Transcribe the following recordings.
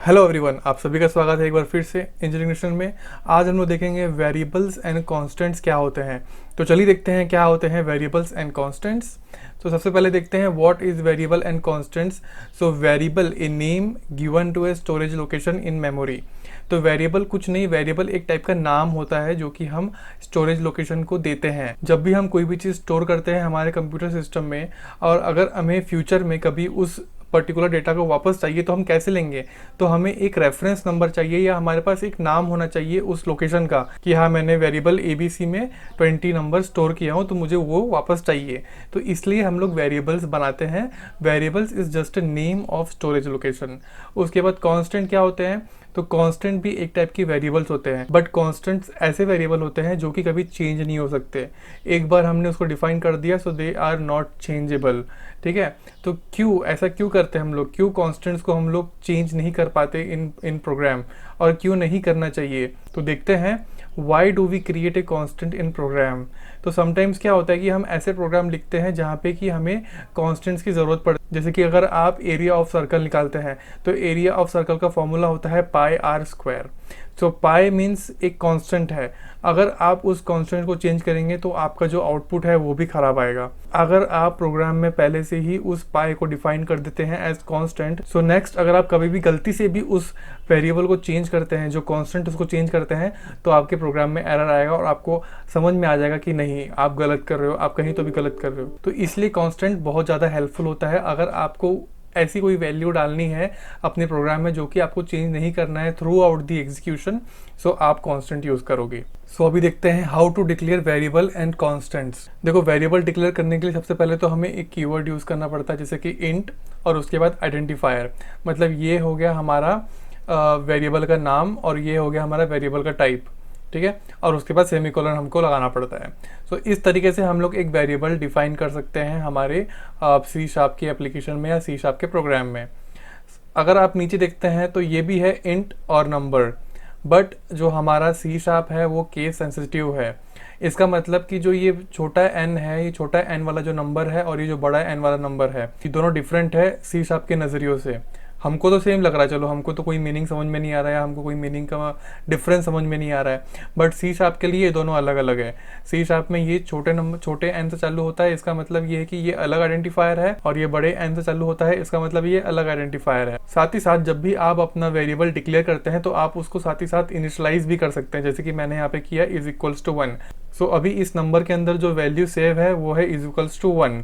Hello everyone, आप सभी का स्वागत है एक बार फिर से इंजीनियरिंग नेशन में। आज हम लोग देखेंगे वेरिएबल्स एंड कांस्टेंट्स क्या होते हैं। तो चलिए देखते हैं क्या होते हैं वेरिएबल्स एंड कांस्टेंट्स। तो सबसे पहले देखते हैं what is variable and constants. So variable a name given to a storage location in memory. तो वेरिएबल कुछ नहीं, वेरिएबल एक टाइप का नाम होता है जो कि हम स्टोरेज लोकेशन को देते हैं। जब भी हम कोई भी चीज़ स्टोर करते हैं हमारे कंप्यूटर सिस्टम में, और अगर हमें फ्यूचर में कभी उस पर्टिकुलर डेटा को वापस चाहिए तो हम कैसे लेंगे। तो हमें एक रेफरेंस नंबर चाहिए या हमारे पास एक नाम होना चाहिए उस लोकेशन का कि हाँ, मैंने वेरिएबल ABC में 20 नंबर स्टोर किया हूँ तो मुझे वो वापस चाहिए। तो इसलिए हम लोग वेरिएबल्स बनाते हैं। Variables is just a name of storage location. उसके बाद कांस्टेंट क्या होते हैं। तो कांस्टेंट भी एक टाइप की वेरिएबल्स होते हैं, बट कांस्टेंट्स ऐसे वेरिएबल होते हैं जो कि कभी चेंज नहीं हो सकते। एक बार हमने उसको डिफाइन कर दिया सो दे आर नॉट चेंजेबल। ठीक है, तो क्यों ऐसा क्यों करते हैं हम लोग, क्यों कांस्टेंट्स को हम लोग चेंज नहीं कर पाते इन प्रोग्राम, और क्यों नहीं करना चाहिए। तो देखते हैं why do we create a constant in program. तो समटाइम्स क्या होता है कि हम ऐसे प्रोग्राम लिखते हैं जहाँ पे कि हमें कांस्टेंट्स की ज़रूरत पड़ती है। जैसे कि अगर आप एरिया ऑफ सर्कल निकालते हैं तो एरिया ऑफ सर्कल का फॉर्मूला होता है pi R square. So pi means एक कांस्टेंट है। अगर आप उस कांस्टेंट को चेंज करेंगे तो आपका जो आउटपुट है वो भी खराब आएगा। अगर आप प्रोग्राम में पहले से ही उस पाई को डिफाइन कर देते हैं एज कांस्टेंट, सो नेक्स्ट अगर आप कभी भी गलती से भी उस वेरिएबल को चेंज करते हैं, जो कांस्टेंट उसको चेंज करते हैं, तो आपके प्रोग्राम में एरर आएगा और आपको समझ में आ जाएगा कि नहीं, आप गलत कर रहे हो, आप कहीं तो भी गलत कर रहे हो। तो इसलिए कांस्टेंट बहुत ज़्यादा हेल्पफुल होता है। अगर आपको ऐसी कोई वैल्यू डालनी है अपने प्रोग्राम में जो कि आपको चेंज नहीं करना है throughout the execution, so आप कांस्टेंट यूज करोगे। सो अभी देखते हैं how to declare variable and constants. देखो, वेरिएबल डिक्लेयर करने के लिए सबसे पहले तो हमें एक कीवर्ड यूज करना पड़ता है, जैसे कि इंट, और उसके बाद आइडेंटिफायर। मतलब ये हो गया हमारा वेरिएबल का नाम और ये हो गया हमारा वेरिएबल का टाइप। ठीक है, और उसके बाद सेमीकोलन हमको लगाना पड़ता है। सो इस तरीके से हम लोग एक वेरिएबल डिफाइन कर सकते हैं हमारे C# की एप्लीकेशन में या C# के प्रोग्राम में। अगर आप नीचे देखते हैं तो ये भी है इंट और नंबर, बट जो हमारा C# है वो केस सेंसिटिव है। इसका मतलब कि जो ये छोटा n है, ये छोटा n वाला जो नंबर है और ये जो बड़ा n वाला नंबर है, ये दोनों डिफरेंट है C# के नज़रियों से। हमको तो सेम लग रहा है, चलो हमको तो कोई मीनिंग समझ में नहीं आ रहा है, हमको कोई मीनिंग का डिफरेंस समझ में नहीं आ रहा है, बट C# के लिए ये दोनों अलग अलग है। C# में ये छोटे n से चालू होता है, इसका मतलब ये है कि ये अलग आइडेंटिफायर है, और ये बड़े n से चालू होता है, इसका मतलब ये अलग आइडेंटिफायर है। साथ ही साथ जब भी आप अपना वेरिएबल डिक्लेयर करते हैं तो आप उसको साथ ही साथ इनिशियलाइज भी कर सकते हैं, जैसे कि मैंने यहाँ पे किया =1। सो अभी इस नंबर के अंदर जो वैल्यू सेव है वो है =1।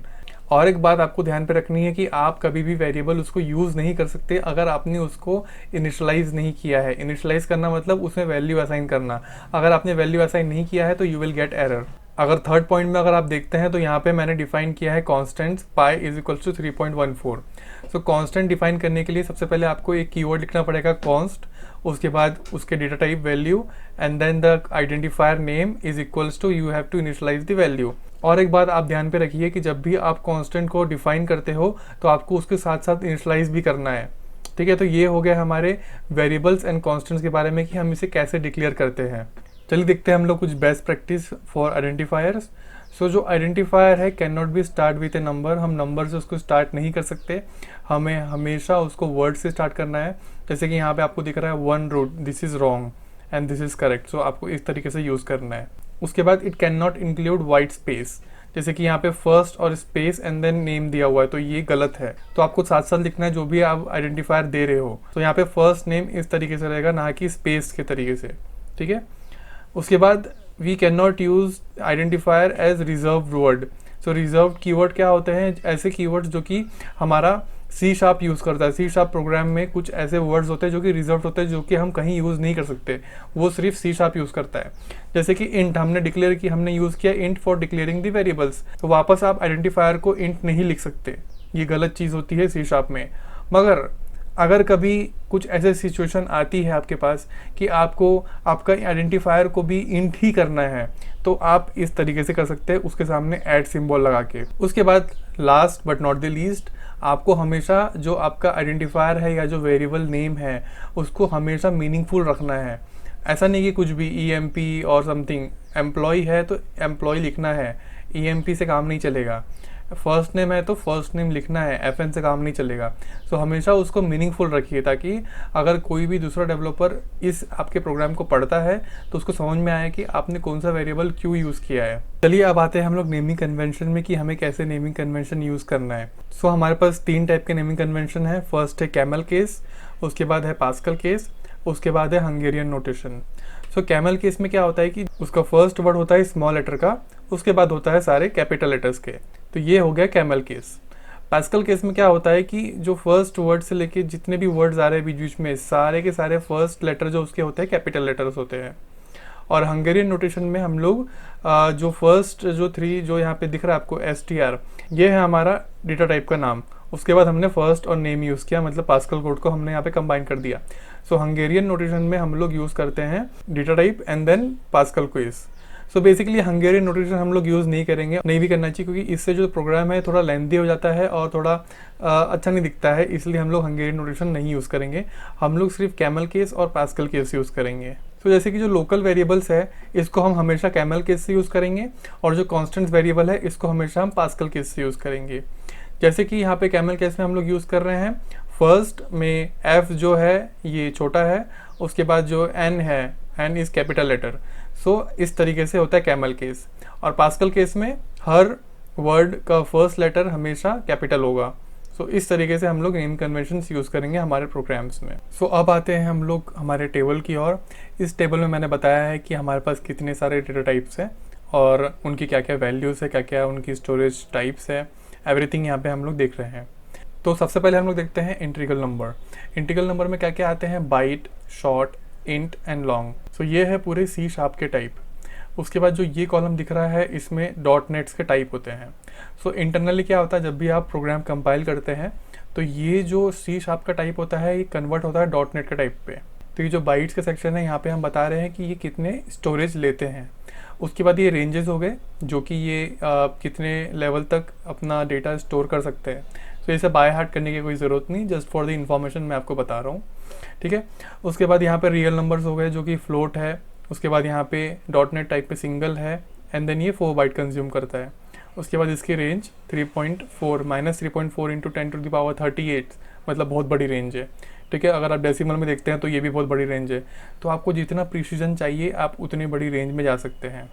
और एक बात आपको ध्यान पे रखनी है कि आप कभी भी वेरिएबल उसको यूज़ नहीं कर सकते अगर आपने उसको इनिशियलाइज नहीं किया है। इनिशियलाइज करना मतलब उसमें वैल्यू असाइन करना। अगर आपने वैल्यू असाइन नहीं किया है तो यू विल गेट एरर। अगर थर्ड पॉइंट में अगर आप देखते हैं तो यहाँ पे मैंने डिफाइन किया है कांस्टेंट्स पाई =3.14। सो कांस्टेंट डिफाइन करने के लिए सबसे पहले आपको एक कीवर्ड लिखना पड़ेगा कॉन्स्ट, उसके बाद उसके data type value, and then the identifier name you have to initialise the value. और एक बात आप ध्यान पे रखिए कि जब भी आप कांस्टेंट को डिफाइन करते हो तो आपको उसके साथ साथ इनिशियलाइज भी करना है। ठीक है, तो ये हो गया हमारे वेरिएबल्स एंड कांस्टेंट्स के बारे में कि हम इसे कैसे डिक्लेयर करते हैं। चलिए देखते हैं हम लोग कुछ बेस्ट प्रैक्टिस फॉर आइडेंटिफायर्स। सो जो आइडेंटिफायर है can not be start with A number. हम नंबर से उसको स्टार्ट नहीं कर सकते, हमें हमेशा उसको वर्ड से स्टार्ट करना है। जैसे कि यहाँ पे आपको दिख रहा है 1 root, this is wrong and this is correct. So आपको इस तरीके से यूज़ करना है। उसके बाद it can not include white space, जैसे कि यहाँ पे फर्स्ट और स्पेस एंड देन नेम दिया हुआ है तो ये गलत है। तो आपको साथ साथ लिखना है जो भी आप आइडेंटिफायर दे रहे हो। तो यहाँ पे फर्स्ट नेम इस तरीके से रहेगा, ना कि स्पेस के तरीके से। ठीक है, उसके बाद we can not use identifier as reserve word. So reserve keyword क्या होते हैं, ऐसे कीवर्ड्स जो कि हमारा C# यूज़ करता है। C# प्रोग्राम में कुछ ऐसे वर्ड्स होते हैं जो कि रिजर्व होते हैं, जो कि हम कहीं यूज़ नहीं कर सकते, वो सिर्फ C# यूज़ करता है। जैसे कि इंट हमने डिक्लेयर की, हमने यूज़ किया int for declaring the variables, तो वापस आप आइडेंटिफायर को इंट नहीं लिख सकते, ये गलत चीज़ होती है C# में। मगर अगर कभी कुछ ऐसे सिचुएशन आती है आपके पास कि आपको आपका आइडेंटिफायर को भी इंट ही करना है, तो आप इस तरीके से कर सकते हैं, उसके सामने ऐड सिंबल लगा के। उसके बाद last but not the least, आपको हमेशा जो आपका आइडेंटिफायर है या जो वेरिएबल नेम है उसको हमेशा मीनिंगफुल रखना है। ऐसा नहीं कि कुछ भी EMP और समथिंग, एम्प्लॉय है तो एम्प्लॉय लिखना है, EMP से काम नहीं चलेगा। फर्स्ट नेम है तो फर्स्ट नेम लिखना है, FN से काम नहीं चलेगा। सो हमेशा उसको मीनिंगफुल रखिए, ताकि अगर कोई भी दूसरा डेवलपर इस आपके प्रोग्राम को पढ़ता है तो उसको समझ में आए कि आपने कौन सा वेरिएबल क्यों यूज़ किया है। चलिए अब आते हैं हम लोग नेमिंग कन्वेंशन में कि हमें कैसे नेमिंग कन्वेंशन यूज़ करना है। सो हमारे पास 3 टाइप के नेमिंग कन्वेंशन है। फर्स्ट है कैमल केस, उसके बाद है पास्कल केस, उसके बाद है हंगेरियन नोटेशन। सो कैमल केस में क्या होता है कि उसका फर्स्ट वर्ड होता है स्मॉल लेटर का, उसके बाद होता है सारे कैपिटल लेटर्स के, तो ये हो गया कैमल केस। पास्कल केस में क्या होता है कि जो फर्स्ट वर्ड से लेके जितने भी वर्ड्स आ रहे हैं बीच बीच में, सारे के सारे फर्स्ट लेटर जो उसके होते हैं कैपिटल लेटर्स होते हैं। और हंगेरियन नोटेशन में हम लोग जो फर्स्ट जो 3 जो यहाँ पे दिख रहा है आपको STR, ये है हमारा डेटा टाइप का नाम। उसके बाद हमने फर्स्ट और नेम यूज़ किया, मतलब पास्कल कोड को हमने यहाँ पे कंबाइन कर दिया। सो हंगेरियन नोटेशन में हम लोग यूज़ करते हैं data type and then Pascal case. So basically Hungarian notation हम लोग यूज़ नहीं करेंगे, नहीं भी करना चाहिए, क्योंकि इससे जो प्रोग्राम है थोड़ा लेंथी हो जाता है और थोड़ा अच्छा नहीं दिखता है, इसलिए हम लोग हंगेरियन नोटेशन नहीं यूज़ करेंगे। हम लोग सिर्फ कैमल केस और पास्कल केस यूज़ करेंगे। तो जैसे कि जो लोकल वेरिएबल्स है इसको हम हमेशा कैमल केस से यूज़ करेंगे, और जो कॉन्स्टेंट वेरिएबल है इसको हमेशा हम पास्कल केस से यूज़ करेंगे। जैसे कि यहाँ पे कैमल केस में हम लोग यूज़ कर रहे हैं, फर्स्ट में F जो है ये छोटा है, उसके बाद जो N है, N इज़ कैपिटल लेटर। सो इस तरीके से होता है कैमल केस। और पास्कल केस में हर वर्ड का फर्स्ट लेटर हमेशा कैपिटल होगा। सो इस तरीके से हम लोग नेम कन्वेंशंस यूज़ करेंगे हमारे प्रोग्राम्स में। सो अब आते हैं हम लोग हमारे टेबल की ओर। इस टेबल में मैंने बताया है कि हमारे पास कितने सारे डेटा टाइप्स हैं और उनकी क्या क्या वैल्यूज़ है, क्या क्या उनकी स्टोरेज टाइप्स है, एवरीथिंग यहाँ पे हम लोग देख रहे हैं। तो सबसे पहले हम लोग देखते हैं इंटीग्रल नंबर। इंटीग्रल नंबर में क्या क्या आते हैं, byte, short, int and long. So ये है पूरे C# के टाइप। उसके बाद जो ये कॉलम दिख रहा है इसमें डॉट नेट्स के टाइप होते हैं। सो इंटरनली क्या होता है, जब भी आप प्रोग्राम कंपाइल करते हैं तो ये जो C# का टाइप होता है ये कन्वर्ट होता है डॉट नेट के टाइप पे। तो ये जो बाइट्स के सेक्शन है यहाँ पे हम बता रहे हैं कि ये कितने स्टोरेज लेते हैं। उसके बाद ये रेंजेस हो गए, जो कि ये कितने लेवल तक अपना डेटा स्टोर कर सकते हैं। तो इसे बाय हार्ट करने की कोई ज़रूरत नहीं, जस्ट फॉर द इन्फॉर्मेशन मैं आपको बता रहा हूँ, ठीक है। उसके बाद यहाँ पे रियल नंबर्स हो गए जो कि फ्लोट है। उसके बाद यहाँ पे डॉट नेट टाइप पे सिंगल है, एंड देन ये 4 बाइट कंज्यूम करता है। उसके बाद इसकी रेंज 3.4 -3.4 इंटू 10⁻38, मतलब बहुत बड़ी रेंज है, ठीक है। अगर आप डेसिमल में देखते हैं तो ये भी बहुत बड़ी रेंज है। तो आपको जितना प्रिसीजन चाहिए आप उतनी बड़ी रेंज में जा सकते हैं।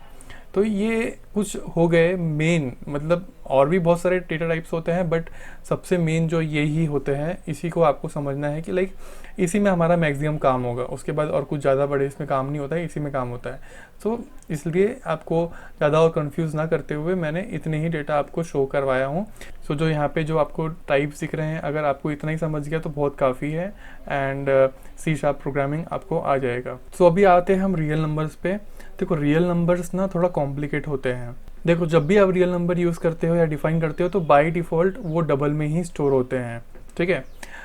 तो ये कुछ हो गए मेन, मतलब और भी बहुत सारे डेटा टाइप्स होते हैं बट सबसे मेन जो यही होते हैं, इसी को आपको समझना है कि लाइक इसी में हमारा मैक्सिमम काम होगा। उसके बाद और कुछ ज़्यादा बड़े इसमें काम नहीं होता है, इसी में काम होता है। तो इसलिए आपको ज़्यादा और कंफ्यूज ना करते हुए मैंने इतने ही डेटा आपको शो करवाया हूँ। सो जो यहाँ पे जो आपको टाइप्स दिख रहे हैं, अगर आपको इतना ही समझ गया तो बहुत काफ़ी है, एंड C# प्रोग्रामिंग आपको आ जाएगा। सो अभी आते हैं हम रियल नंबर्स पे। देखो रियल नंबर्स ना थोड़ा कॉम्प्लिकेट होते हैं। देखो जब भी आप रियल नंबर यूज़ करते हो या डिफाइन करते हो तो बाय डिफ़ॉल्ट वो डबल में ही स्टोर होते हैं, ठीक है।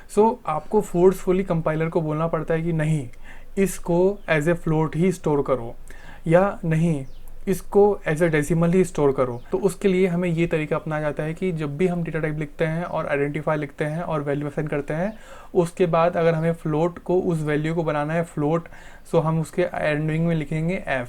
सो आपको फोर्सफुली कंपाइलर को बोलना पड़ता है कि नहीं, इसको एज ए फ्लोट ही स्टोर करो, या नहीं इसको एज ए डेसिमल ही स्टोर करो। तो उसके लिए हमें ये तरीका अपनाया जाता है कि जब भी हम डेटा टाइप लिखते हैं और आइडेंटिफाई लिखते हैं और वैल्यू असाइन करते हैं, उसके बाद अगर हमें फ्लोट को, उस वैल्यू को बनाना है फ्लोट, सो हम उसके एंडिंग में लिखेंगे F।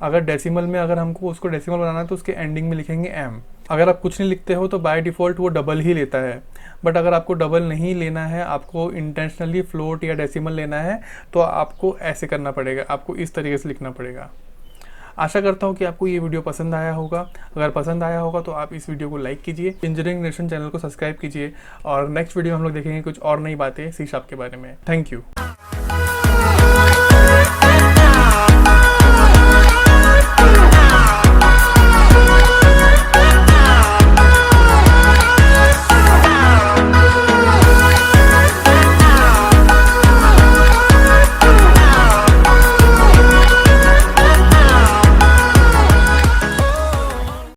अगर डेसिमल में अगर हमको उसको डेसिमल बनाना है तो उसके एंडिंग में लिखेंगे M। अगर आप कुछ नहीं लिखते हो तो बाय डिफ़ॉल्ट वो डबल ही लेता है। बट अगर आपको डबल नहीं लेना है, आपको इंटेंशनली फ्लोट या डेसिमल लेना है, तो आपको ऐसे करना पड़ेगा, आपको इस तरीके से लिखना पड़ेगा। आशा करता हूँ कि आपको ये वीडियो पसंद आया होगा। अगर पसंद आया होगा तो आप इस वीडियो को लाइक कीजिए, इंजीनियरिंग नेशन चैनल को सब्सक्राइब कीजिए, और नेक्स्ट वीडियो हम लोग देखेंगे कुछ और नई बातें C# के बारे में। Thank you.